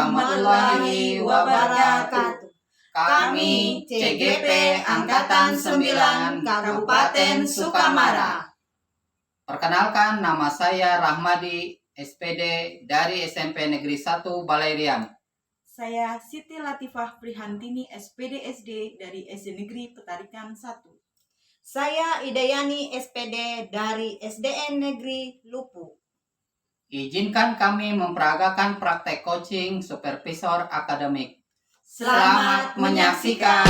warahmatullahi wabarakatuh. Kami CGP Angkatan 9 Kabupaten Sukamara. Perkenalkan, nama saya Rahmadi, SPD dari SMP Negeri 1 Balerian. Saya Siti Latifah Prihantini, SPD SD dari SD Negeri Petarikan 1. Saya Idayani, SPD dari SDN Negeri Lupu. Izinkan kami memperagakan praktek coaching supervisor akademik. Selamat menyaksikan.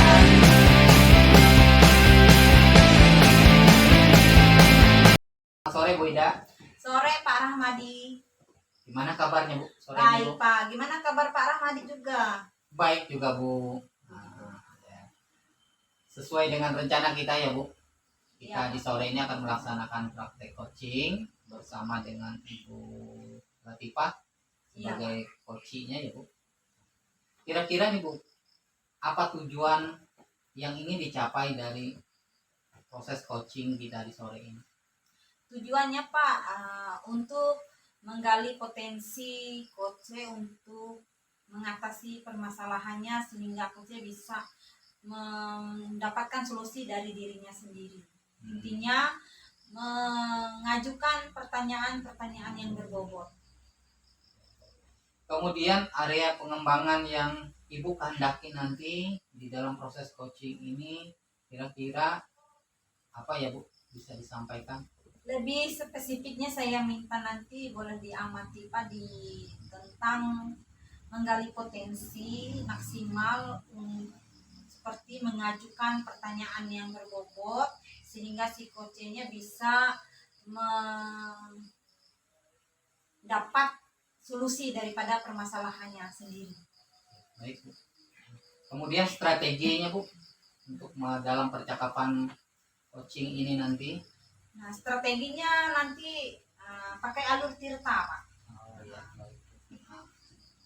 Selamat sore Bu Ida. Sore Pak Rahmadi. Gimana kabarnya Bu? Sore Baik Bu. Pak, gimana kabar Pak Rahmadi juga? Baik juga Bu. Sesuai dengan rencana kita ya Bu. Kita di sore ini akan melaksanakan praktek coaching bersama dengan Ibu Latifah sebagai coachingnya ya Bu. Kira-kira nih Bu, apa tujuan yang ingin dicapai dari proses coaching kita di sore ini? Tujuannya Pak untuk menggali potensi coach untuk mengatasi permasalahannya sehingga coach bisa mendapatkan solusi dari dirinya sendiri. Intinya mengajukan pertanyaan-pertanyaan yang berbobot. Kemudian area pengembangan yang Ibu kehendaki nanti di dalam proses coaching ini kira-kira apa ya Bu, bisa disampaikan? Lebih spesifiknya saya minta nanti boleh diamati Pak tentang menggali potensi maksimal seperti mengajukan pertanyaan yang berbobot sehingga si coachnya bisa mendapat solusi daripada permasalahannya sendiri. Baik Bu. Kemudian strateginya Bu untuk dalam percakapan coaching ini nanti. Nah, strateginya nanti pakai alur tirta Pak. Oh ya, baik. Nah,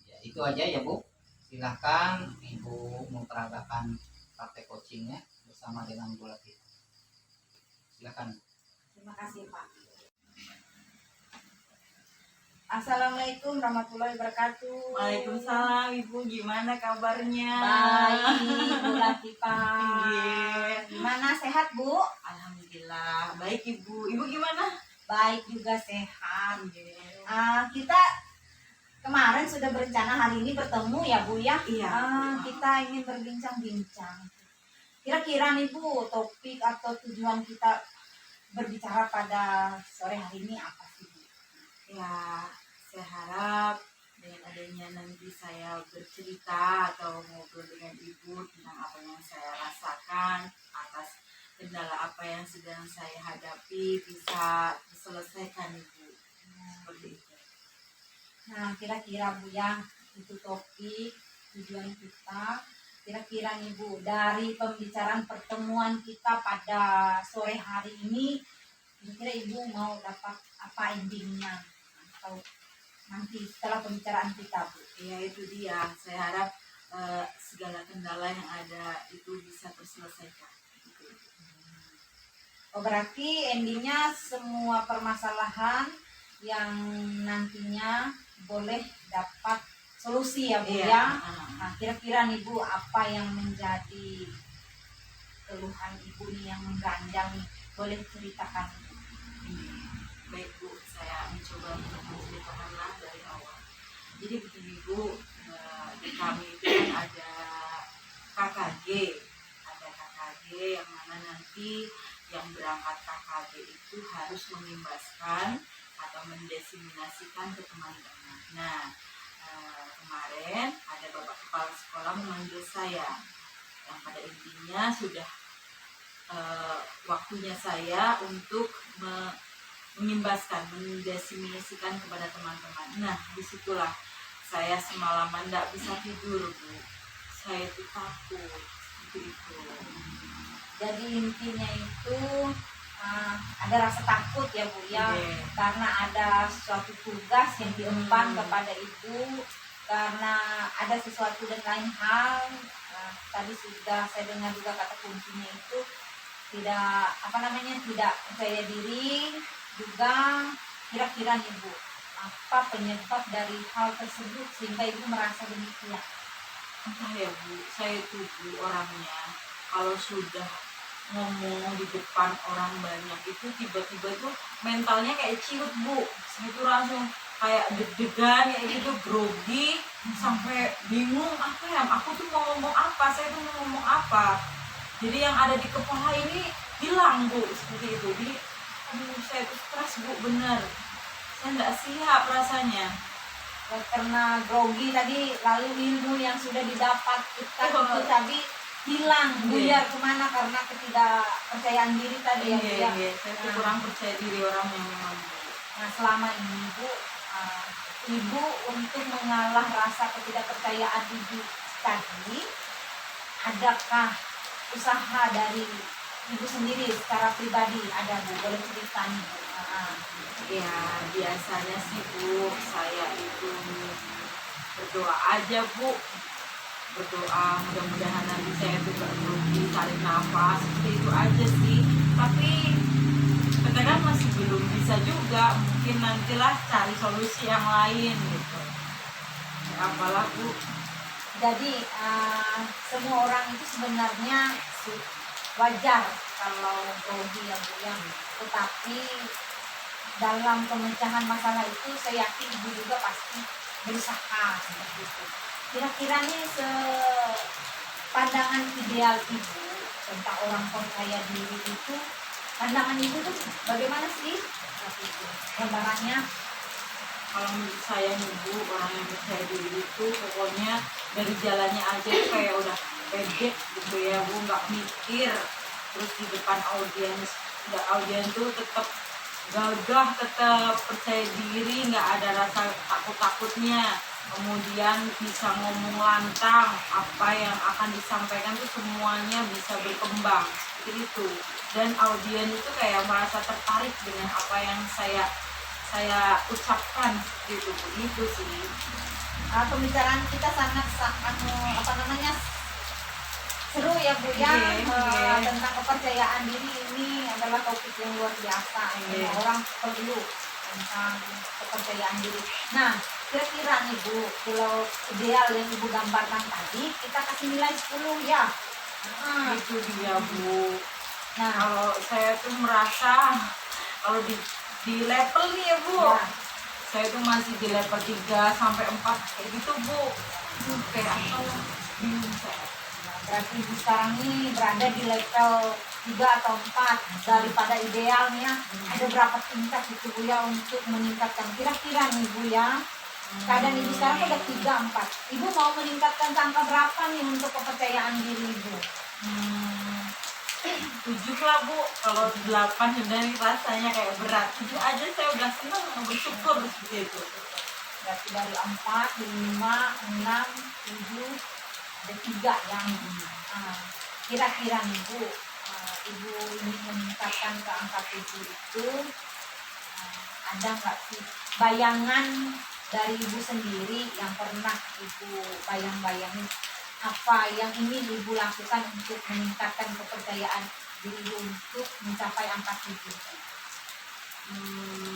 ya, itu aja ya Bu. Silahkan Ibu memperagakan praktek coachingnya bersama dengan Bu Latifah. Silahkan. Terima kasih Pak. Assalamualaikum warahmatullahi wabarakatuh. Waalaikumsalam Ibu, gimana kabarnya? Baik Bu Latifah. Iya. Gimana, sehat Bu? Alhamdulillah baik Ibu. Ibu gimana? Baik juga, sehat. Iya. Kita kemarin sudah berencana hari ini bertemu ya Bu ya. Iya. Kita ingin berbincang-bincang. Kira-kira nih Bu, topik atau tujuan kita berbicara pada sore hari ini apa sih Bu? Ya, saya harap dengan adanya nanti saya bercerita atau ngobrol dengan Ibu tentang apa yang saya rasakan atas kendala apa yang sedang saya hadapi bisa diselesaikan Ibu. Seperti itu. Nah, kira-kira Bu ya, itu topik tujuan kita. Kira-kira nih Bu, dari pembicaraan pertemuan kita pada sore hari ini, kira-kira Ibu mau dapat apa endingnya atau nanti setelah pembicaraan kita Bu? Ya itu dia, saya harap segala kendala yang ada itu bisa terselesaikan. Oh, berarti endingnya semua permasalahan yang nantinya boleh dapat solusi ya Bu ya. Nah, kira-kira nih Bu, apa yang menjadi keluhan Ibu nih yang mengganjal nih, boleh ceritakan? Baik Bu, saya mencoba untuk menceritakanlah dari awal. Jadi begini Bu, di kami itu kan ada KKG yang mana nanti yang berangkat KKG itu harus mengimbaskan atau mendesiminasikan ke teman-teman. Nah, kemarin ada Bapak Kepala Sekolah memanggil saya, yang pada intinya sudah waktunya saya untuk mengimbaskan, mendesiminasikan kepada teman-teman. Nah, disitulah saya semalaman tidak bisa tidur Bu. Saya itu takut seperti itu. Jadi intinya itu ada rasa takut ya Bu ya, karena ada suatu tugas yang diemban kepada Ibu, karena ada sesuatu dan lain hal. Tadi sudah saya dengar juga kata kuncinya itu tidak tidak percaya diri juga. Kira-kira nih Bu, apa penyebab dari hal tersebut sehingga ibu merasa demikian? Entah ya Bu, saya itu Bu orangnya kalau sudah ngomong di depan orang banyak itu tiba-tiba tuh mentalnya kayak ciut Bu. Saya tuh langsung kayak deg-degan kayak gitu, grogi, sampai bingung apa ya, aku tuh mau ngomong apa, saya tuh mau ngomong apa. Jadi yang ada di kepala ini hilang Bu, seperti itu. Jadi aduh, saya tuh stres Bu, bener. Saya nggak siap rasanya. Karena grogi tadi, lalu ilmu yang sudah didapat kita itu tadi hilang, buyar kemana karena ketidakpercayaan diri tadi ya Bu ya. Iya, saya tuh kurang percaya diri orangnya memang Bu. Nah selama ini Bu, ibu untuk mengalah rasa ketidakpercayaan ibu tadi, adakah usaha dari ibu sendiri secara pribadi? Ada Bu, boleh cerita nih Bu. Ya biasanya sih Bu, saya itu berdoa aja Bu, berdoa mudah-mudahan nanti saya tuh gak grogi, tarik nafas, seperti itu aja sih. Tapi kadang masih belum bisa juga, mungkin nantilah cari solusi yang lain gitu. Ya, apalah Bu. Jadi semua orang itu sebenarnya wajar kalau grogi ya Bu ya. Tetapi dalam pemecahan masalah itu saya yakin ibu juga pasti berusaha seperti itu. Kira-kira nih pandangan ideal ibu tentang orang percaya diri itu, pandangan ibu tuh bagaimana sih? Seperti itu. Gambarannya Kalau menurut saya nih Bu, orang yang percaya diri itu pokoknya dari jalannya aja tuh kayak udah pede gitu ya Bu, nggak mikir. Terus di depan audiens, nggak audiens tuh tetap gagah, tetap percaya diri, nggak ada rasa takut-takutnya. Kemudian bisa ngomong lantang, apa yang akan disampaikan tuh semuanya bisa berkembang seperti itu. Dan audiens itu kayak merasa tertarik dengan apa yang saya ucapkan gitu, begitu sih. pembicaraan kita sangat apa namanya seru ya Bu ya. Tentang kepercayaan diri ini adalah topik yang luar biasa. Semua orang perlu tentang kepercayaan diri. Nah kira-kira nih Bu, kalau ideal yang ibu gambarkan tadi kita kasih nilai 10 ya. Itu dia Bu. Nah Kalau saya tuh merasa kalau di level nih ya Bu, ya, saya tuh masih di level 3 sampai 4 kayak gitu Bu. Kayak apa ya, bingung saya. berarti ibu sekarang ini berada di level 3 atau 4 daripada idealnya. Ada berapa tingkat itu Bu ya untuk meningkatkan, kira-kira nih Bu ya, keadaan ibu sekarang udah 3, 4, ibu mau meningkatkan angka berapa nih untuk kepercayaan diri ibu? 7 lah Bu, kalau 8 sebenarnya rasanya kayak berat. 7 aja saya udah senang, bersyukur seperti itu. Berarti dari 4, 5, 6, 7, ada 3 yang kira-kira nih Bu, ibu ingin meningkatkan ke angka 7 itu, ada nggak sih bayangan dari ibu sendiri yang pernah ibu bayang-bayangin apa yang ingin ibu lakukan untuk meningkatkan kepercayaan diri ibu untuk mencapai angka 7?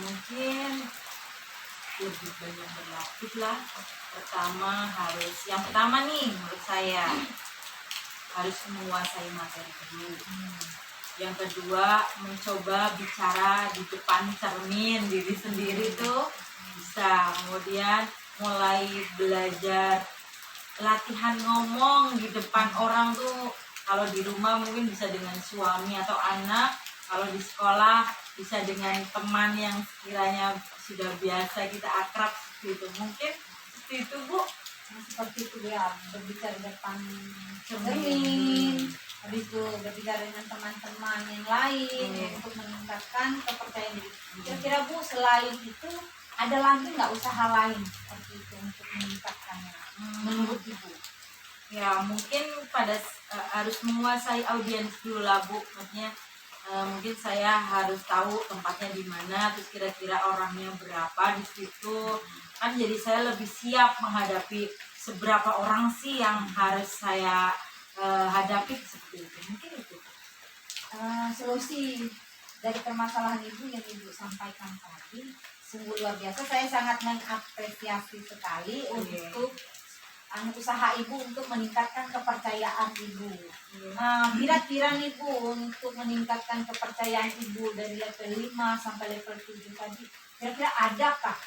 Mungkin lebih banyak berlatih lah. Yang pertama nih menurut saya harus menguasai materi dulu. Yang kedua mencoba bicara di depan cermin diri sendiri tuh bisa. Kemudian mulai belajar latihan ngomong di depan orang tuh. Kalau di rumah mungkin bisa dengan suami atau anak, kalau di sekolah bisa dengan teman yang kiranya sudah biasa kita akrab gitu. Mungkin seperti itu Bu. Seperti itu ya, berbicara di depan cermin, habis itu berbicara dengan teman-teman yang lain untuk meningkatkan kepercayaan diri. Kira-kira Bu, selain itu ada lagi nggak usaha lain seperti itu untuk meningkatkannya menurut Ibu? Ya mungkin harus menguasai audiens dulu lah Bu. Maksudnya mungkin saya harus tahu tempatnya di mana, terus kira-kira orangnya berapa di situ. Kan jadi saya lebih siap menghadapi seberapa orang sih yang harus saya hadapi seperti itu. Mungkin itu. Solusi dari permasalahan Ibu yang Ibu sampaikan tadi, sungguh luar biasa. Saya sangat mengapresiasi sekali untuk usaha ibu untuk meningkatkan kepercayaan ibu. Nah, kira-kira nih Bu, untuk meningkatkan kepercayaan ibu dari level 5 sampai level 7 tadi, kira-kira adakah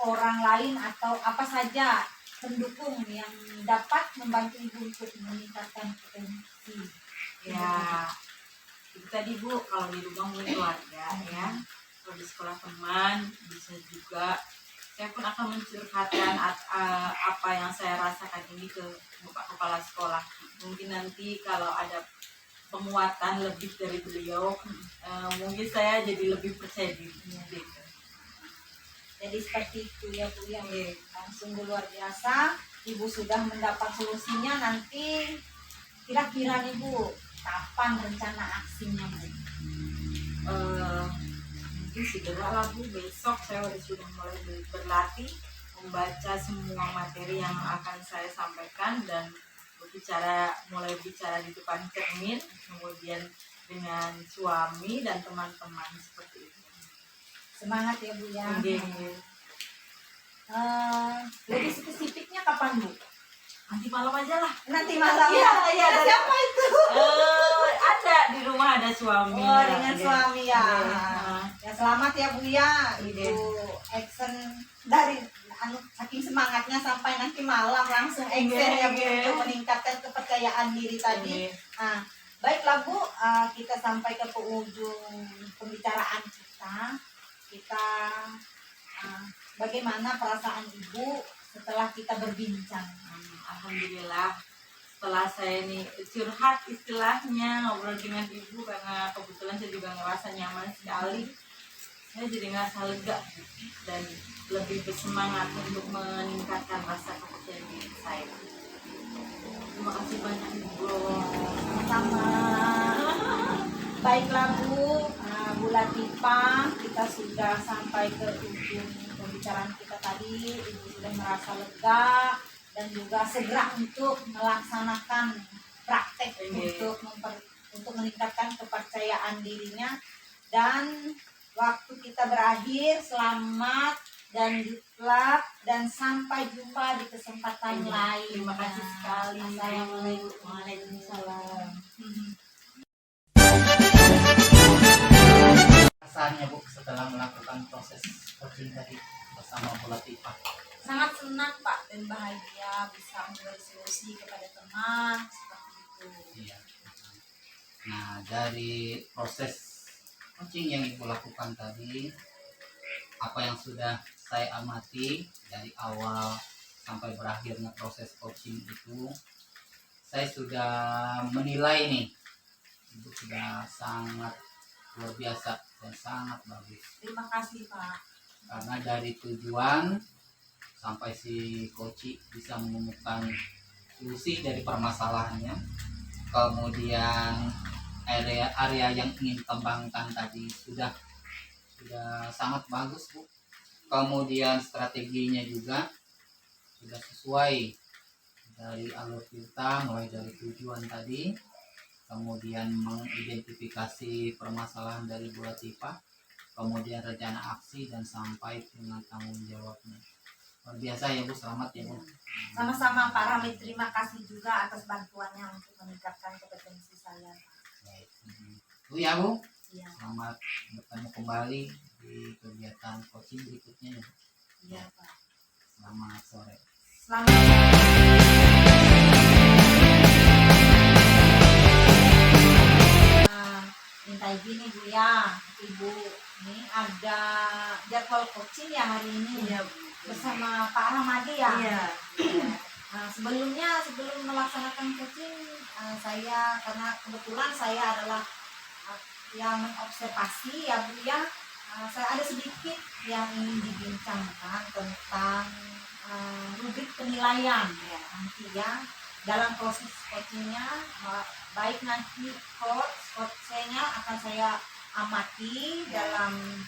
orang lain atau apa saja pendukung yang dapat membantu ibu untuk meningkatkan potensi? Ya, itu tadi Bu, kalau di rumah mungkin keluarga ya, kalau di sekolah teman bisa juga. Saya pun akan mencurhatkan apa yang saya rasakan ini ke Bapak Kepala Sekolah. Mungkin nanti kalau ada penguatan lebih dari beliau, mungkin saya jadi lebih percaya diri. Gitu. Jadi seperti itu ya Bu, yang sungguh luar biasa. Ibu sudah mendapat solusinya. Nanti kira-kira nih Bu, kapan rencana aksinya Bu? Mungkin segera lah Bu, besok saya sudah mulai berlatih membaca semua materi yang akan saya sampaikan dan mulai bicara di depan cermin, kemudian dengan suami dan teman-teman seperti itu. Semangat ya Bu ya. Oke. Lebih spesifiknya kapan Bu? Nanti malam aja lah. Nanti malam. Iya, iya. Ada siapa itu? Ada di rumah, ada suami. Oh, dengan suami ya. Iya. Ya selamat ya Bu ya. Iya. Ibu action dari saking semangatnya sampai nanti malam langsung action ya Bu, Iya. untuk meningkatkan kepercayaan diri tadi. Iya. Nah, baiklah Bu, kita sampai ke penghujung pembicaraan kita. Bagaimana perasaan Ibu setelah kita berbincang? Alhamdulillah, setelah saya ini curhat istilahnya, ngobrol dengan ibu, karena kebetulan saya juga ngerasa nyaman sekali, saya jadi ngerasa lega dan lebih bersemangat untuk meningkatkan rasa kepercayaan diri saya. Terima kasih banyak Ibu. Sama. Baiklah Bu, Bu Latifah, kita sudah sampai ke ujung pembicaraan kita tadi. Ibu sudah merasa lega dan juga segera untuk melaksanakan praktek untuk meningkatkan kepercayaan dirinya. Dan waktu kita berakhir, selamat dan good luck dan sampai jumpa di kesempatan lain. Terima kasih sekali. Assalamualaikum. Waalaikumsalam. Perasaannya Bu setelah melakukan proses coaching tadi bersama Bu Latifah? Sangat senang Pak dan bahagia bisa memberi solusi kepada teman seperti itu. Iya. Nah, dari proses coaching yang Ibu lakukan tadi, apa yang sudah saya amati dari awal sampai berakhirnya proses coaching itu, saya sudah menilai nih, Ibu sudah sangat luar biasa dan sangat bagus. Terima kasih Pak. Karena dari tujuan sampai si coach bisa menemukan solusi dari permasalahannya, kemudian area yang ingin kembangkan tadi sudah sangat bagus Bu. Kemudian strateginya juga sudah sesuai dari alur kita, mulai dari tujuan tadi, kemudian mengidentifikasi permasalahan dari Bu Latifah, kemudian rencana aksi dan sampai dengan tanggung jawabnya. Luar biasa ya Bu, selamat ya Bu. Sama-sama Pak Ramli, terima kasih juga atas bantuannya untuk meningkatkan kompetensi saya. Baik. Bu ya Bu, Iya. selamat bertemu kembali di kegiatan coaching berikutnya ya. Iya Pak. Selamat sore. Selamat. Minta izin nih Bu ya, Ibu. Ini ada jadwal coaching ya hari ini. Iya Bu. Bersama Pak Ramadi ya. Iya. Sebelum melaksanakan coaching, saya karena kebetulan saya adalah yang mengobservasi ya Bu ya, saya ada sedikit yang ingin dibincangkan tentang rubrik penilaian ya nanti ya dalam proses coachingnya. Baik nanti coachnya akan saya amati dalam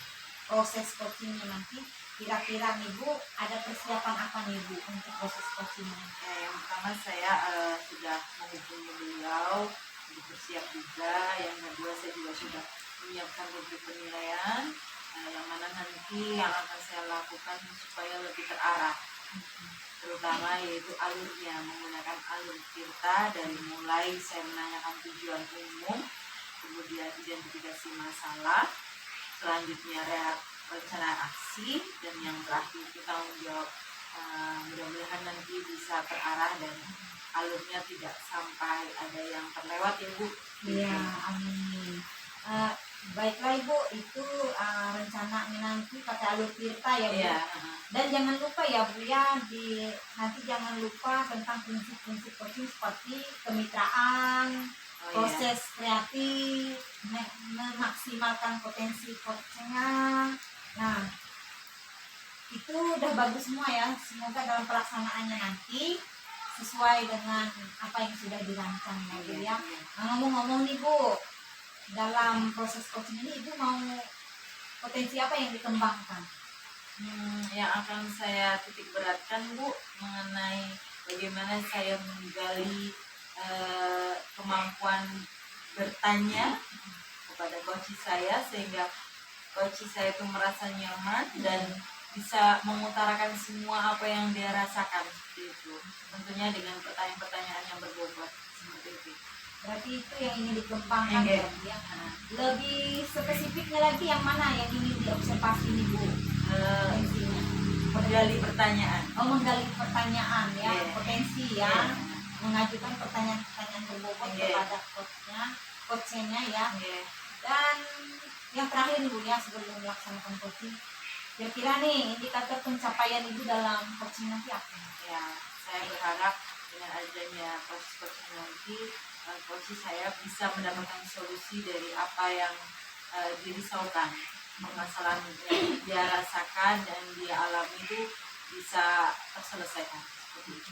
proses coachingnya nanti. Kira-kira nih Bu, ada persiapan apa nih Bu untuk proses coachingnya? Yang pertama saya sudah menghubungi beliau untuk bersiap juga. Yang kedua saya juga sudah menyiapkan rubrik penilaian. yang mana nanti yang akan saya lakukan supaya lebih terarah, terutama yaitu alurnya, menggunakan alur tirta dari mulai saya menanyakan tujuan umum, kemudian identifikasi masalah, selanjutnya rencana aksi, dan yang terakhir itu tanggung jawab. Mudah-mudahan nanti bisa terarah dan alurnya tidak sampai ada yang terlewat ya Bu. Iya, amin. Baiklah Ibu, itu rencananya nanti pakai alur tirta ya Bu. Iya. Dan jangan lupa ya Bu ya, nanti jangan lupa tentang prinsip-prinsip coaching seperti kemitraan, Oh, iya. proses kreatif, memaksimalkan potensi coachingnya. Nah, itu udah bagus semua ya. Semoga dalam pelaksanaannya nanti sesuai dengan apa yang sudah dirancang ya Bu ya. Nah, ngomong-ngomong nih Bu, dalam proses coaching ini Ibu mau potensi apa yang dikembangkan? Yang akan saya titik beratkan Bu mengenai bagaimana saya menggali kemampuan bertanya kepada coach saya sehingga coach saya itu merasa nyaman dan bisa mengutarakan semua apa yang dia rasakan seperti itu. Tentunya dengan pertanyaan-pertanyaan yang berbobot seperti itu. Berarti itu yang ingin dikembangkan Iya. ya Bu ya. Lebih spesifiknya lagi yang mana yang ingin diobservasi nih Bu? Potensinya. Menggali pertanyaan. Menggali pertanyaan ya, Iya. potensi ya. Mengajukan pertanyaan-pertanyaan berbobot Iya. kepada coachnya ya. Iya. Dan yang terakhir nih Bu ya, sebelum melaksanakan coaching, kira-kira nih indikator pencapaian Ibu dalam coaching nanti apa? Ya, saya berharap dengan adanya coaching nanti, coach saya bisa mendapatkan solusi dari apa yang dirisaukan, permasalahan yang dia rasakan dan dia alami itu bisa terselesaikan. Seperti itu.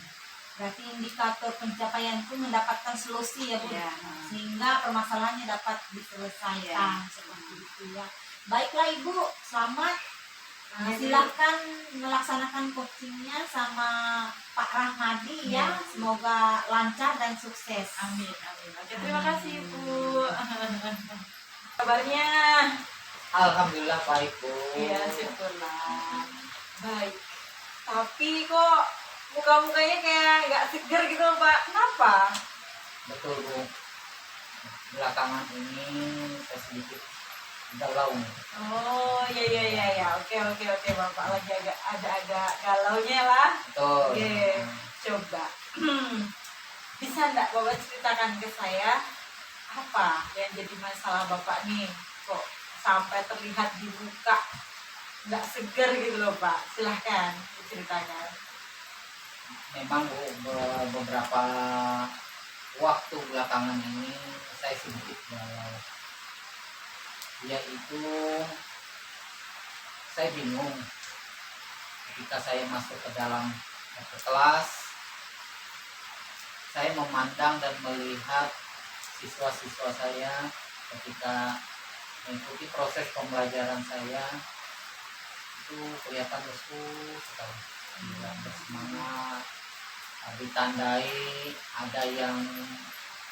Berarti indikator pencapaian itu mendapatkan solusi ya Bu, Ya. sehingga permasalahannya dapat diselesaikan seperti itu ya. Baiklah Ibu, selamat. Silahkan melaksanakan coachingnya sama Pak Rahmadi ya. Semoga lancar dan sukses. Amin, amin. Oke, terima kasih Bu. Kabarnya? Alhamdulillah baik Bu. Iya, syukurlah. Baik. Tapi kok muka-mukanya kayak nggak seger gitu Pak. Kenapa? Betul Bu. Belakangan ini saya sedikit galau. Oh, iya. Oke, Bapak lagi agak galaunya lah. Betul. Oke, coba. Bisa nggak Bapak ceritakan ke saya apa yang jadi masalah Bapak nih? Kok sampai terlihat di muka nggak seger gitu loh Pak. Silahkan diceritakan. Memang Bu, beberapa waktu belakangan ini saya sedikit galau. Yaitu saya bingung ketika saya masuk ke dalam satu kelas, saya memandang dan melihat siswa-siswa saya ketika mengikuti proses pembelajaran saya itu kelihatan lesu sekali, tidak bersemangat, ditandai ada yang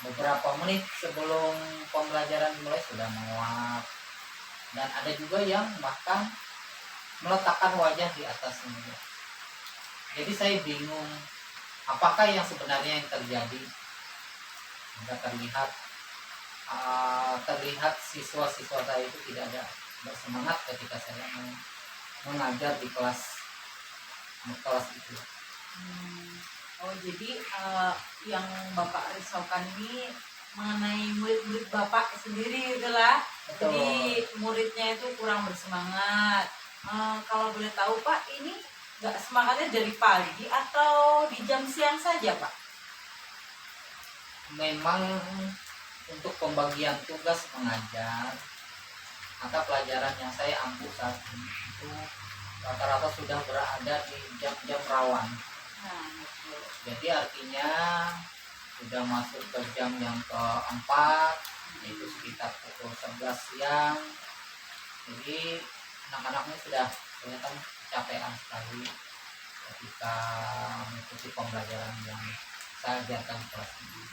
beberapa menit sebelum pembelajaran dimulai sudah menguap, dan ada juga yang bahkan meletakkan wajah di atas meja. Jadi saya bingung apakah yang sebenarnya yang terjadi. Hingga terlihat siswa-siswa saya itu tidak ada bersemangat ketika saya mengajar di kelas itu. Oh, jadi yang Bapak risaukan ini mengenai murid-murid Bapak sendiri itulah. Betul. Jadi muridnya itu kurang bersemangat. Kalau boleh tahu Pak, ini nggak semangatnya dari pagi atau di jam siang saja Pak? Memang untuk pembagian tugas mengajar, maka pelajaran yang saya ampu saat ini itu rata-rata sudah berada di jam-jam rawan. Nah, betul. Jadi artinya sudah masuk ke jam yang keempat, yaitu sekitar pukul 11 siang. Jadi anak-anaknya sudah kelihatan kecapean sekali ketika mengikuti pembelajaran yang saya ajarkan di kelas ini.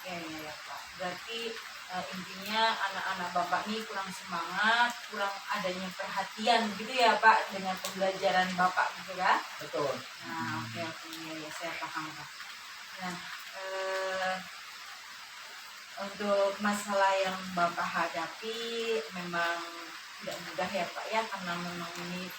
Ya Pak. Berarti intinya anak-anak Bapak nih kurang semangat, kurang adanya perhatian gitu ya Pak dengan pembelajaran Bapak gitu kan. Betul. Nah, oke ya, saya paham Pak. Nah, untuk masalah yang Bapak hadapi memang tidak mudah ya Pak ya, karena memang ini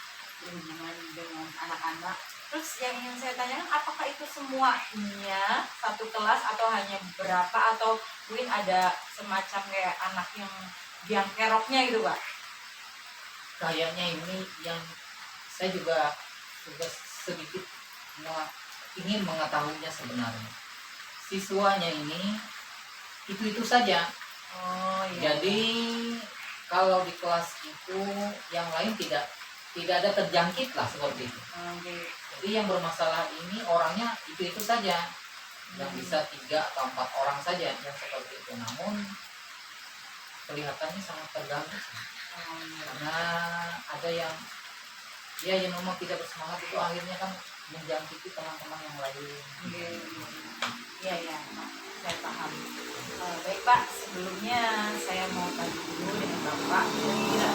berhubungan dengan anak-anak. Terus yang ingin saya tanyakan, apakah itu semuanya satu kelas atau hanya berapa, atau mungkin ada semacam kayak anak yang biang keroknya gitu Pak? Kayaknya ini yang saya juga sedikit ingin mengetahuinya sebenarnya. Siswanya ini itu saja. Oh iya. Jadi kalau di kelas itu yang lain tidak ada terjangkit lah seperti itu. Oke. Jadi yang bermasalah ini orangnya itu saja, yang bisa 3 atau 4 orang saja yang seperti itu. Namun kelihatannya sangat terganggu Oh, iya. karena ada yang yang memang tidak bersemangat, itu akhirnya kan menjangkiti teman-teman yang lain. Iya ya Pak, saya paham. Baik Pak, sebelumnya saya mau tanya dulu dengan Bapak, kira-kira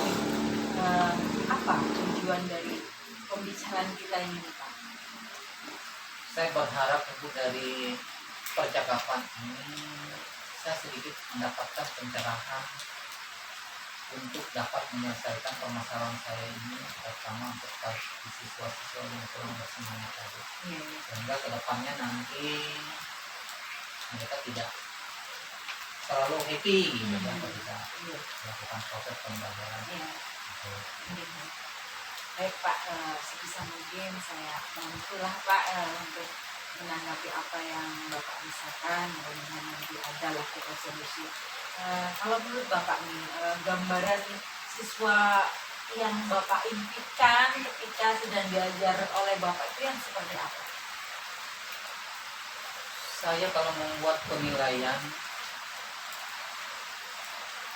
apa tujuan dari pembicaraan kita ini Pak? Saya berharap ibu dari percakapan ini saya sedikit mendapatkan pencerahan untuk dapat menyelesaikan permasalahan saya ini, terutama untuk siswa-siswa yang kurang bersemangat tadi. Sehingga kedepannya nanti mereka tidak selalu happy gitu kan ketika melakukan proses pembelajaran. Baik Pak, sebisa mungkin saya bantulah Pak untuk menanggapi apa yang Bapak rasakan, mudah-mudahan nanti ada lah kita solusi. Kalau menurut Bapak nih, gambaran siswa yang Bapak impikan ketika sedang diajar oleh Bapak itu yang seperti apa? Saya kalau membuat penilaian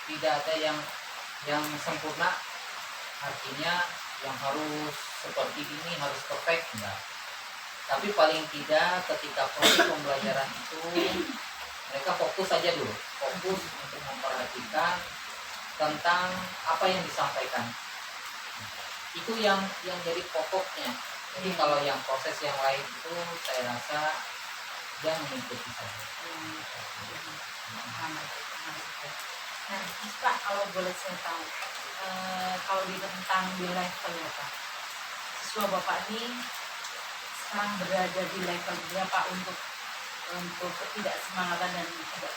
tidak ada yang sempurna, artinya yang harus seperti ini harus perfect, enggak. Tapi paling tidak ketika proses pembelajaran itu mereka fokus saja dulu, fokus untuk memperhatikan tentang apa yang disampaikan. Itu yang jadi pokoknya. Jadi kalau yang proses yang lain itu saya rasa dia mengikuti saja. Nah, Pak, kalau boleh saya tahu, kalau ditentang di level ya Pak, siswa Bapak ini sekarang berada di level berapa untuk ketidaksemangatan dan tidak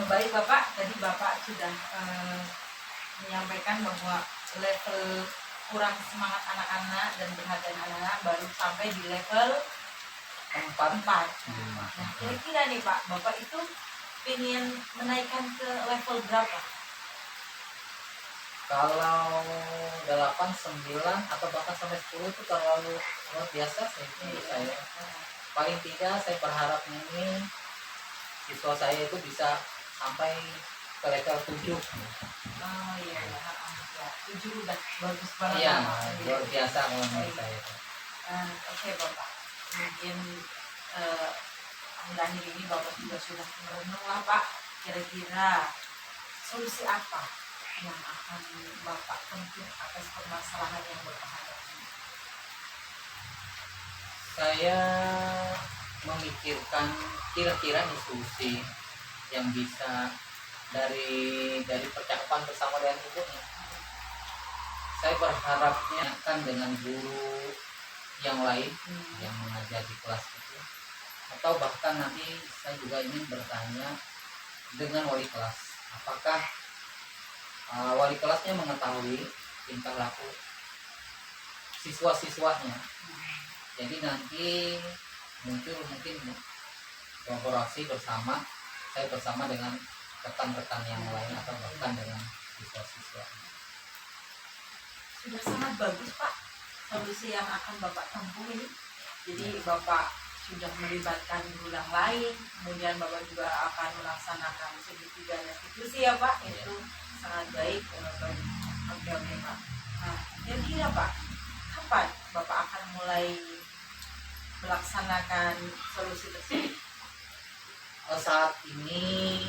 baik Bapak, tadi Bapak sudah menyampaikan bahwa level kurang semangat anak-anak dan perhatian anak-anak baru sampai di level 4. Nah, kira-kira nih Pak, Bapak itu ingin menaikkan ke level berapa? Kalau 8, 9 atau bahkan sampai 10 itu terlalu luar biasa sih menurut saya. Paling tidak saya berharap ini siswa saya itu bisa sampai ke level 7. Oh iya ya, 7 udah bagus banget. Iya, luar biasa menurut saya. Oke Bapak, mungkin akhir-akhir ini Bapak juga sudah merenung lah Pak, kira-kira solusi apa yang akan Bapak tempuh atas permasalahan yang Bapak hadapi? Saya memikirkan kira-kira nih solusi yang bisa dari percakapan bersama dengan ibunya. Saya berharapnya kan dengan guru yang lain yang mengajar di kelas itu, atau bahkan nanti saya juga ingin bertanya dengan wali kelas, apakah wali kelasnya mengetahui tingkah laku siswa-siswanya. Jadi nanti mungkin kolaborasi bersama, saya bersama dengan rekan-rekan yang lain atau bahkan dengan siswa-siswa. Sudah sangat bagus Pak solusi yang akan Bapak tempuh ini. Jadi Bapak sudah melibatkan guru yang lain, kemudian Bapak juga akan melaksanakan segitiga institusi ya Pak. Itu sangat baik. Oke Pak. Nah, kira-kira Pak, kapan Bapak akan mulai melaksanakan solusi tersebut? Saat ini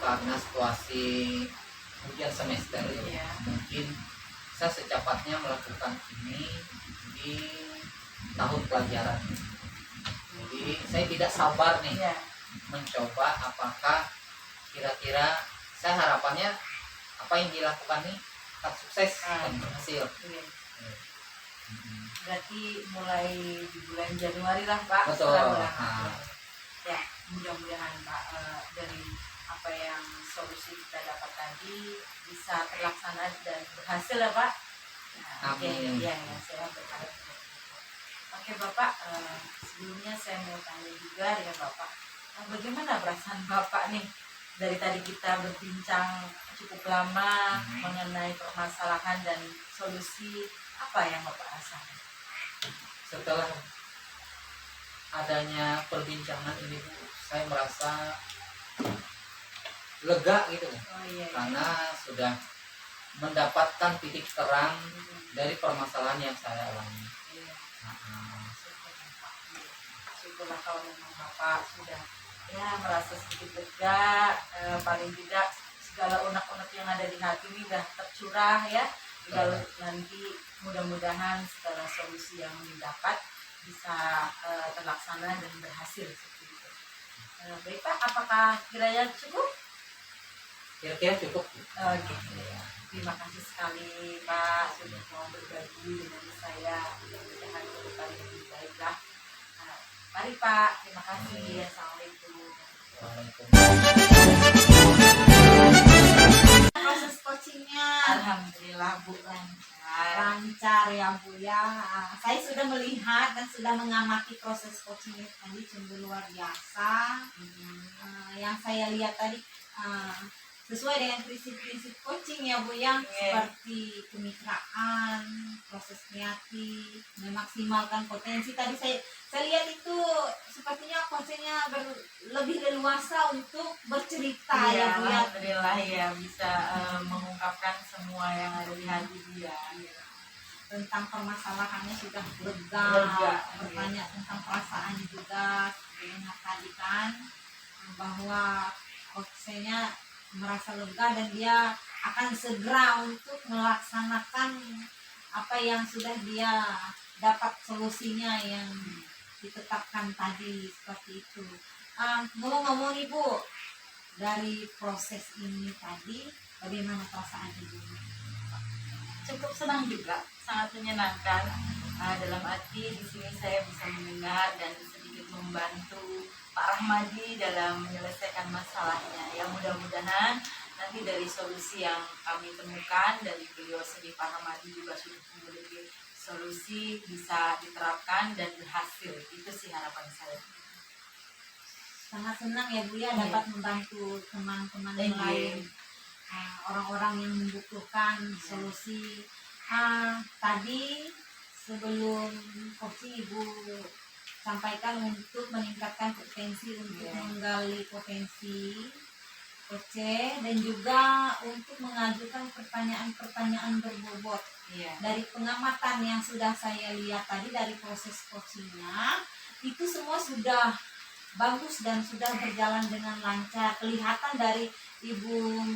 karena situasi ujian semester ya, Iya. mungkin saya secepatnya melakukan ini di tahun pelajaran. Jadi saya tidak sabar nih Iya. mencoba apakah kira-kira saya harapannya apa yang dilakukan nih akan sukses dan berhasil. Iya. Mm-mm. Berarti mulai di bulan Januari lah Pak. Betul. setelah bulan Nah. April. Ya, mudah-mudahan Pak dari apa yang solusi kita dapat tadi bisa terlaksana dan berhasil ya Pak. Nah, oke, Amin. ya, saya berharap. Oke Bapak, sebelumnya saya mau tanya juga dengan Bapak, bagaimana perasaan Bapak nih? Dari tadi kita berbincang cukup lama mengenai permasalahan dan solusi, apa yang Bapak rasakan? Setelah adanya perbincangan ini Bu, saya merasa lega gitu Oh iya, iya. karena sudah mendapatkan titik terang dari permasalahan yang saya alami. Iya. Nah, Syukurlah, Pak. Iya. Syukurlah kalau memang Bapak sudah ya merasa sedikit lega, paling tidak segala unek-unek yang ada di hati ini sudah tercurah ya. Lalu nanti mudah-mudahan segala solusi yang didapat bisa terlaksana dan berhasil seperti itu. Baik Pak, apakah kiranya cukup? kira-kira cukup Bu. Oke. Ya. Terima kasih sekali Pak sudah mau berbagi dengan saya. Mudah-mudahan ke depan lebih baiklah. Mari Pak, terima kasih. Assalamualaikum. Proses coachingnya Alhamdulillah Bu lancar. lancar ya Bu ya. Saya sudah melihat dan sudah mengamati proses coachingnya tadi, sungguh luar biasa. Yang saya lihat tadi sesuai dengan prinsip-prinsip coaching ya Bu yang seperti kemitraan, proses kreatif, memaksimalkan potensi. Tadi saya lihat itu sepertinya coachingnya lebih leluasa untuk bercerita ya Bu ya. Alhamdulillah ya bisa mengungkapkan semua yang ada di hati dia. Tentang permasalahannya sudah lega, Lega, bertanya tentang perasaannya juga, seperti yang tadi kan, bahwa coachnya merasa lega dan dia akan segera untuk melaksanakan apa yang sudah dia dapat solusinya yang ditetapkan tadi seperti itu. Ngomong-ngomong Ibu, dari proses ini tadi bagaimana perasaan Ibu? Cukup senang juga, sangat menyenangkan. Dalam arti di sini saya bisa mendengar dan sedikit membantu Pak Rahmadi dalam menyelesaikan masalahnya. Yang mudah-mudahan nanti dari solusi yang kami temukan dari beliau sendiri Pak Rahmadi juga sudah memiliki solusi bisa diterapkan dan berhasil. Itu sih harapan saya. Sangat senang ya Bu ya dapat membantu teman-teman yang lain, orang-orang yang membutuhkan solusi. Tadi sebelum coaching Ibu sampaikan untuk meningkatkan potensi, untuk menggali potensi coach dan juga untuk mengajukan pertanyaan-pertanyaan berbobot. Dari pengamatan yang sudah saya lihat tadi dari proses coachingnya itu semua sudah bagus dan sudah berjalan dengan lancar. Kelihatan dari Ibu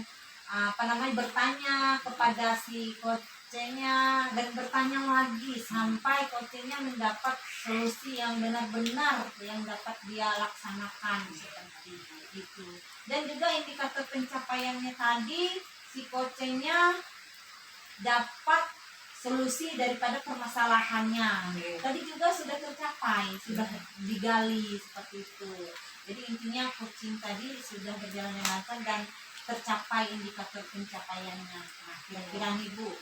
bertanya kepada si coachnya dan bertanya lagi sampai coachnya mendapat solusi yang benar-benar yang dapat dia laksanakan seperti itu. Dan juga indikator pencapaiannya tadi si coachnya dapat solusi daripada permasalahannya. Tadi juga sudah tercapai, sudah digali seperti itu. Jadi intinya coaching tadi sudah berjalan dengan lancar dan tercapai indikator pencapaiannya. Nah, kira-kira nih Bu,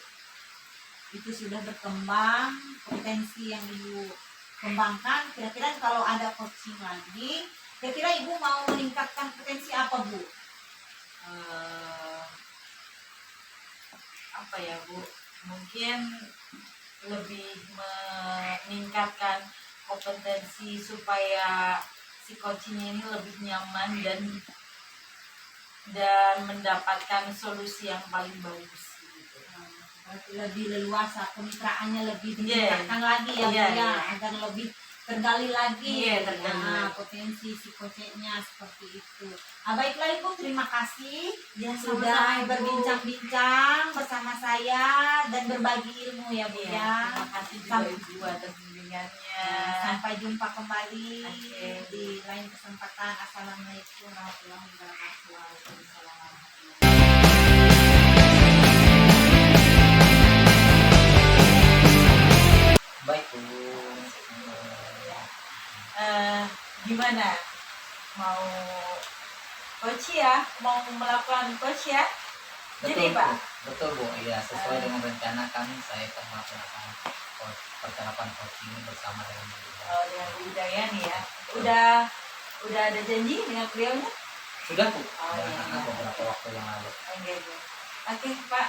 itu sudah berkembang, potensi yang Ibu kembangkan. Kira-kira kalau ada coaching lagi, kira-kira Ibu mau meningkatkan potensi apa Bu? Apa ya Bu? Mungkin lebih meningkatkan kompetensi supaya si coachingnya ini lebih nyaman dan mendapatkan solusi yang paling bagus gitu. Lebih leluasa, kemitraannya lebih ditingkatkan lagi ya Bu ya, agar lebih tergali lagi. Iya, tergali Nah, lagi. potensi si koceknya seperti itu. Baiklah Ibu, terima kasih Ya, sudah sama-sama, Ibu. berbincang-bincang bersama saya dan berbagi ilmu ya Bu Iya, ya. terima kasih juga Sam- Ibu atas bimbingannya. Sampai jumpa kembali Oke. di lain kesempatan. Assalamualaikum warahmatullahi wabarakatuh. Waalaikumsalam warahmatullahi wabarakatuh. Baik Bu. Gimana? Mau coach ya? Mau melakukan coach ya? Jadi Betul Pak, Bu, betul Bu. Iya, sesuai dengan rencana kami, saya akan melaksanakan percakapan coaching ini bersama dengan Bu. dengan Bu Hidayah nih ya. Udah ada janji dengan beliaunya? Sudah Bu, Oh, dan iya, iya. beberapa waktu yang lalu. Oke Pak,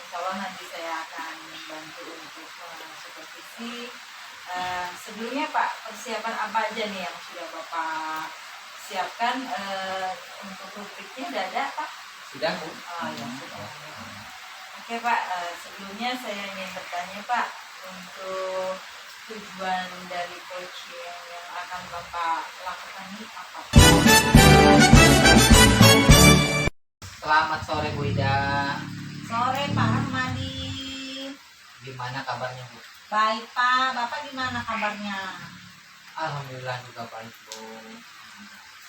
insya Allah nanti saya akan bantu untuk supervisi. Sebelumnya Pak, persiapan apa aja nih yang sudah Bapak siapkan untuk rubriknya udah ada Pak? Sudah Bu. Oh, ya, sudah. Hmm. Oke Pak, sebelumnya saya ingin bertanya Pak, untuk tujuan dari coaching yang akan Bapak lakukan ini apa? Selamat sore Bu Ida. Sore Pak Rahmadi. Gimana kabarnya Bu? Baik Pak, Bapak gimana kabarnya? Alhamdulillah juga baik Bu.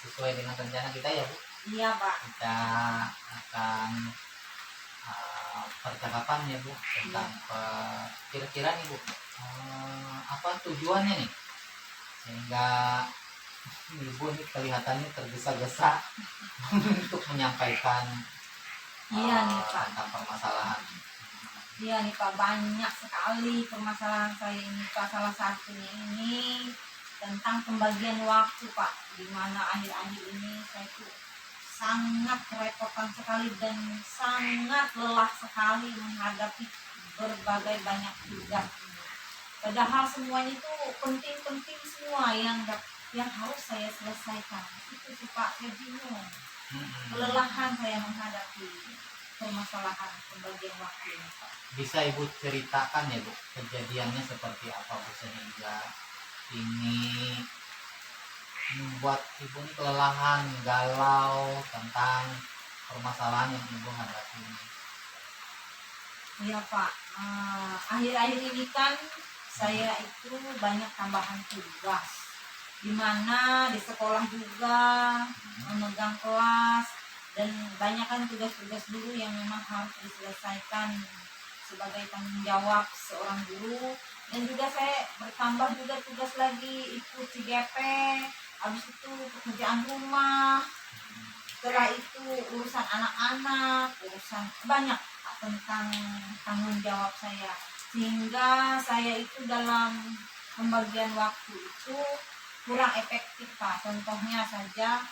Sesuai dengan rencana kita ya Bu. Iya Pak. Kita akan percakapan ya Bu tentang kira-kira nih Bu, apa tujuannya nih sehingga Ibu ini kelihatannya tergesa-gesa untuk menyampaikan Iya nih Pak. tentang permasalahan. Iya nih Pak, banyak sekali permasalahan saya ini Pak. Salah satunya ini tentang pembagian waktu Pak, di mana akhir-akhir ini saya tuh sangat kerepotan sekali dan sangat lelah sekali menghadapi berbagai banyak tugas ini. Padahal semuanya itu penting-penting semua yang harus saya selesaikan. Itu sih Pak, saya bingung. Kelelahan saya menghadapi permasalahan pembagian waktu ini Pak. Bisa Ibu ceritakan ya Bu kejadiannya seperti apa Bu sehingga ini membuat Ibu ini kelelahan, galau tentang permasalahan yang Ibu hadapi ini. Iya Pak, akhir-akhir ini kan saya itu banyak tambahan tugas, di mana di sekolah juga memegang kelas dan banyak kan tugas-tugas guru yang memang harus diselesaikan sebagai tanggung jawab seorang guru. Dan juga saya bertambah juga tugas lagi ikut CGP, habis itu pekerjaan rumah, setelah itu urusan anak-anak, urusan banyak tentang tanggung jawab saya, sehingga saya itu dalam pembagian waktu itu kurang efektif Pak. Contohnya saja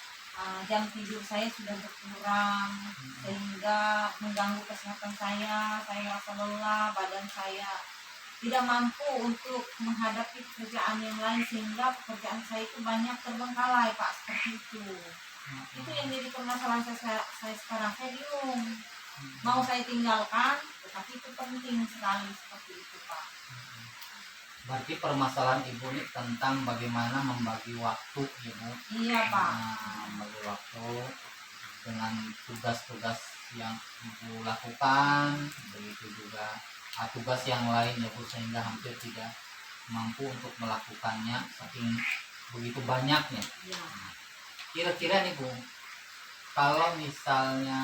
jam tidur saya sudah berkurang sehingga mengganggu kesehatan saya rasa lelah, badan saya tidak mampu untuk menghadapi pekerjaan yang lain sehingga pekerjaan saya itu banyak terbengkalai Pak, seperti itu. Itu yang jadi permasalahan saya sekarang. Saya bingung mau saya tinggalkan, tetapi itu penting sekali seperti itu Pak. Berarti permasalahan Ibu ini tentang bagaimana membagi waktu ya Bu. Iya Pak. Membagi waktu dengan tugas-tugas yang Ibu lakukan, begitu juga tugas yang lain ya Bu, sehingga hampir tidak mampu untuk melakukannya saking begitu banyaknya. Iya. Kira-kira nih Bu, kalau misalnya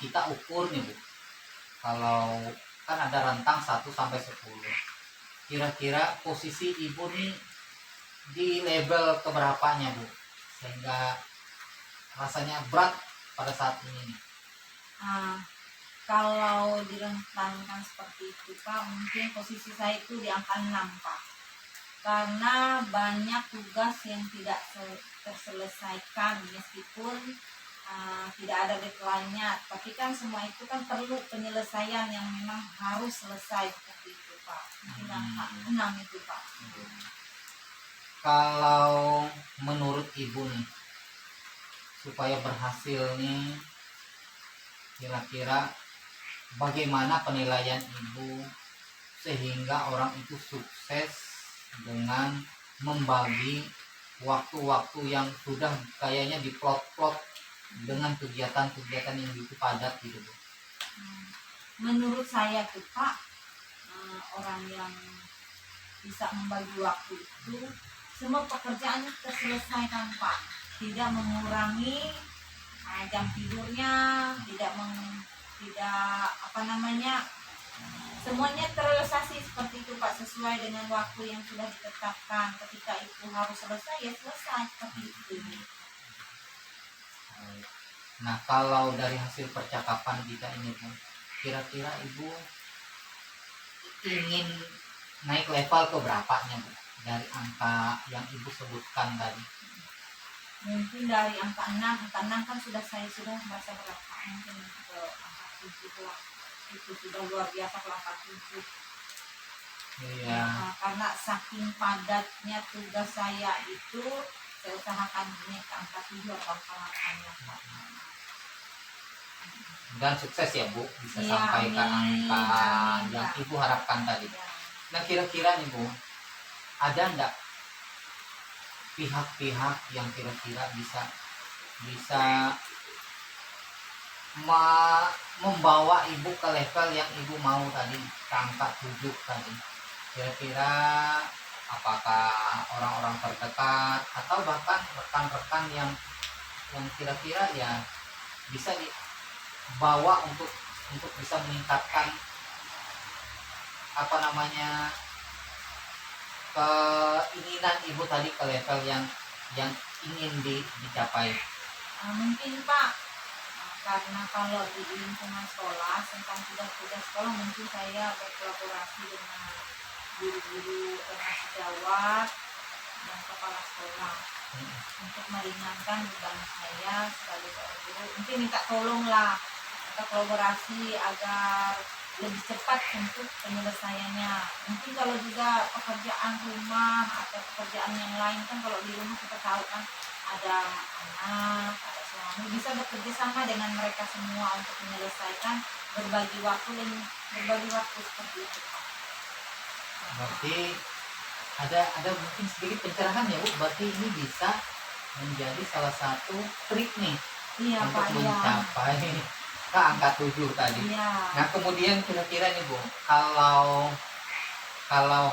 kita ukur nih Bu, kalau kan ada rentang 1 sampai 10, kira-kira posisi Ibu nih di level keberapanya Bu, sehingga rasanya berat pada saat ini nih? Kalau direntangkan seperti itu Pak, mungkin posisi saya itu di angka 6 Pak, karena banyak tugas yang tidak terselesaikan meskipun tidak ada deadline-nya, tapi kan semua itu kan perlu penyelesaian yang memang harus selesai seperti itu Pak. Mungkin angka 6 itu Pak. Kalau menurut Ibu nih, supaya berhasil nih, kira-kira bagaimana penilaian Ibu sehingga orang itu sukses dengan membagi waktu-waktu yang sudah kayaknya diplot-plot dengan kegiatan-kegiatan yang begitu padat gitu Bu? Menurut saya tuh Pak, orang yang bisa membagi waktu itu semua pekerjaannya terselesaikan Pak, tidak mengurangi jam tidurnya, tidak apa namanya, semuanya terrealisasi seperti itu Pak, sesuai dengan waktu yang sudah ditetapkan. Ketika itu harus selesai ya selesai seperti itu. Nah, kalau dari hasil percakapan kita ini Bu, kira-kira Ibu ingin naik level ke berapanya Bu? Dari angka yang Ibu sebutkan tadi. Mungkin dari angka 6 kan saya sudah merasa berapa, mungkin ke angka 7 lah. Itu sudah luar biasa ke angka 7. Iya. Karena saking padatnya tugas saya itu, saya usahakan ini ke angka 7 atau angka 8 ya Pak. Dan sukses ya Bu, bisa Iya, sampai ke amin, angka amin, yang Pak. Ibu harapkan tadi. Ya. Nah, kira-kira nih Bu, ada enggak pihak-pihak yang kira-kira bisa membawa Ibu ke level yang Ibu mau tadi, ke angka 7 tadi? Kira-kira apakah orang-orang terdekat atau bahkan rekan-rekan yang kira-kira ya bisa dibawa untuk bisa meningkatkan apa namanya keinginan Ibu tadi ke level yang ingin dicapai? Mungkin Pak, karena kalau di lingkungan sekolah tentang tugas-tugas sekolah, mungkin saya berkolaborasi dengan guru-guru sejawat dan kepala sekolah untuk meringankan beban saya sebagai seorang guru. Mungkin minta tolong lah, kita kolaborasi agar lebih cepat untuk penyelesaiannya. Mungkin kalau juga pekerjaan rumah atau pekerjaan yang lain, kan kalau di rumah kita tahu kan ada anak, ada suami, bisa bekerja sama dengan mereka semua untuk menyelesaikan, berbagi waktu seperti itu Pak. Berarti ada mungkin sedikit pencerahan ya Bu, berarti ini bisa menjadi salah satu trik nih Iya untuk Pak, iya. mencapai ke angka 7 tadi. Iya. Nah, kemudian kira-kira nih Bu, kalau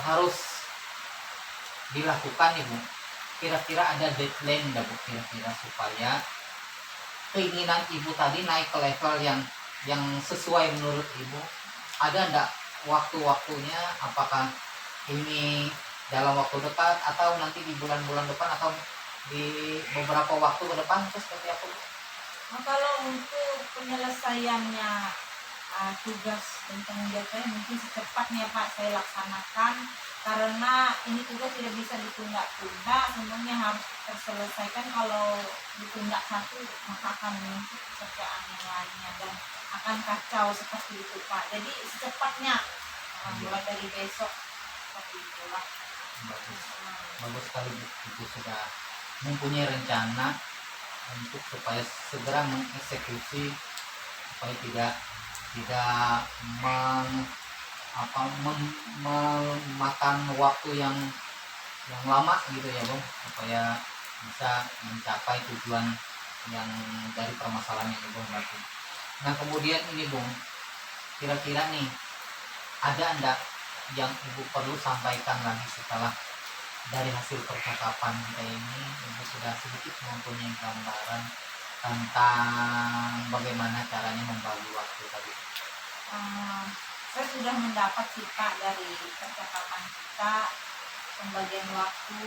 harus dilakukan nih Bu, kira-kira ada deadline enggak Bu, kira-kira supaya keinginan Ibu tadi naik ke level yang sesuai menurut Ibu? Ada enggak waktu-waktunya? Apakah ini dalam waktu dekat atau nanti di bulan-bulan depan atau di beberapa waktu ke depan, itu seperti apa Bu? Nah, kalau untuk penyelesaiannya tugas dan tanggung jawab saya, mungkin secepatnya Pak saya laksanakan, karena ini tugas tidak bisa ditunda-tunda, semuanya harus terselesaikan. Kalau ditunda satu maka akan menumpuk pekerjaan yang lainnya dan akan kacau seperti itu Pak. Jadi secepatnya, mulai dari besok seperti itulah. Bagus sekali Bu, Ibu sudah mempunyai rencana untuk supaya segera mengeksekusi, supaya tidak memakan waktu yang lama gitu ya Bung, supaya bisa mencapai tujuan yang dari permasalahan yang Ibu hadapi. Nah, kemudian ini Bung, kira-kira nih ada enggak yang Ibu perlu sampaikan lagi setelah dari hasil percakapan kita ini? Ibu sudah sedikit mempunyai gambaran tentang bagaimana caranya membagi waktu tadi. Saya sudah mendapat sih Pak dari percakapan kita, pembagian waktu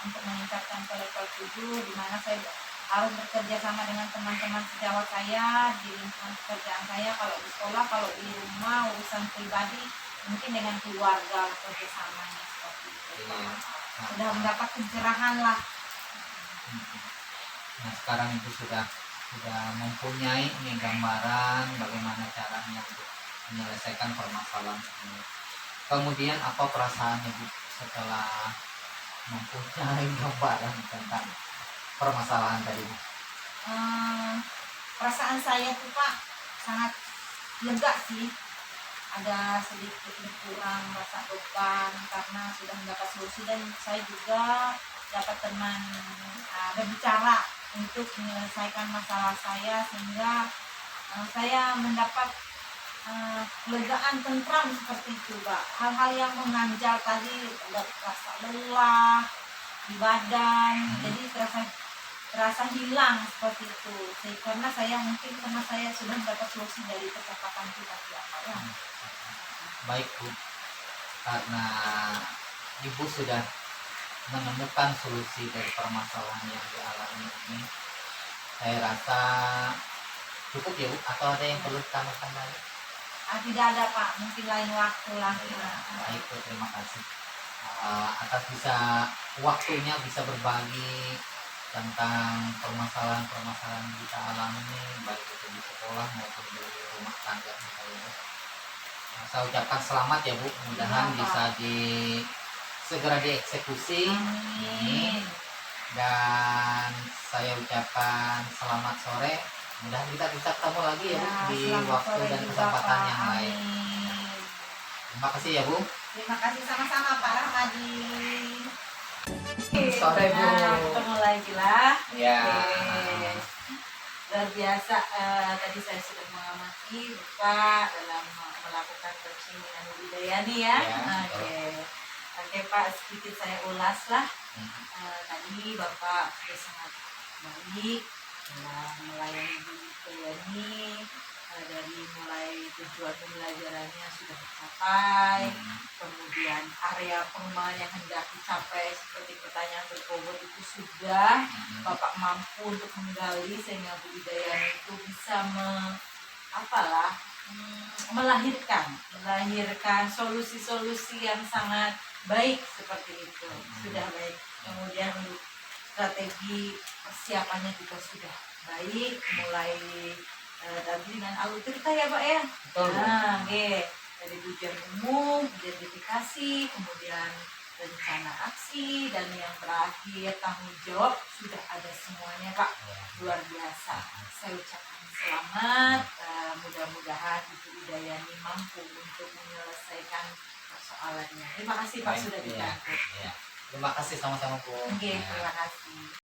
untuk meningkatkan ke level 7, di mana saya harus bekerja sama dengan teman-teman sejawat saya di lingkungan pekerjaan saya, kalau di sekolah, kalau di rumah, urusan pribadi, mungkin dengan keluarga kerjasamanya seperti itu. Sudah mendapat pencerahan lah. Nah, sekarang Ibu sudah mempunyai ini gambaran bagaimana caranya untuk menyelesaikan permasalahan ini. Kemudian apa perasaannya Bu setelah mempunyai gambaran tentang permasalahan tadi Bu? Perasaan saya tuh Pak sangat lega sih, ada sedikit berkurang rasa beban karena sudah mendapat solusi, dan saya juga dapat teman berbicara untuk menyelesaikan masalah saya, sehingga saya mendapat kelegaan, tentram seperti itu, Pak. Hal-hal yang mengganjal tadi, ada rasa lelah di badan, jadi terasa hilang seperti itu. Karena saya sudah mendapat solusi dari percakapan kita, Pak, ya. Baik Bu, karena Ibu sudah menemukan solusi dari permasalahan yang dialami ini, saya rasa cukup ya Bu, atau ada yang perlu ditambahkan lagi? Tidak ada, Pak, mungkin lain waktu lagi. Baik Bu, terima kasih atas waktunya bisa berbagi tentang permasalahan-permasalahan yang kita alami ini, baik itu di sekolah maupun di rumah tangga misalnya. Saya ucapkan selamat ya Bu, mudah-mudahan Iya, Pak. bisa segera dieksekusi. Amin. Dan saya ucapkan selamat sore, mudah kita bisa ketemu lagi ya Bu, di Selamat waktu sore dan juga, kesempatan Pak. yang lain. Amin. Terima kasih ya Bu. Terima kasih sama-sama, Pak Rahmadi. Sore Bu. Ketemu lagi lah. Ya. Oke. Luar biasa, tadi saya sudah mengamati Bapak dalam melakukan coaching dengan Bu Widayani ya. Ya, Oke Pak, sedikit saya ulas lah. Hmm. Tadi Bapak sudah sangat baik dalam melayani Bu Widayani, dari mulai tujuan pembelajarannya sudah tercapai, kemudian area pengembangan yang hendak dicapai seperti pertanyaan berbobot itu sudah Bapak mampu untuk menggali, sehingga Bu Widayani itu bisa melahirkan solusi-solusi yang sangat baik seperti itu. Sudah baik. Kemudian untuk strategi persiapannya juga sudah baik, mulai tadi dengan alur cerita ya Pak ya. Betul. Nah, dari tujuan umum, identifikasi, kemudian rencana aksi, dan yang terakhir tanggung jawab, sudah ada semuanya Pak. Luar biasa. Saya ucapkan selamat, mudah-mudahan Ibu Widayani mampu untuk menyelesaikan persoalannya. Terima kasih Pak Baik, sudah iya. dibantu. Ya. Terima kasih sama-sama Bu. Oke, Ya. terima kasih.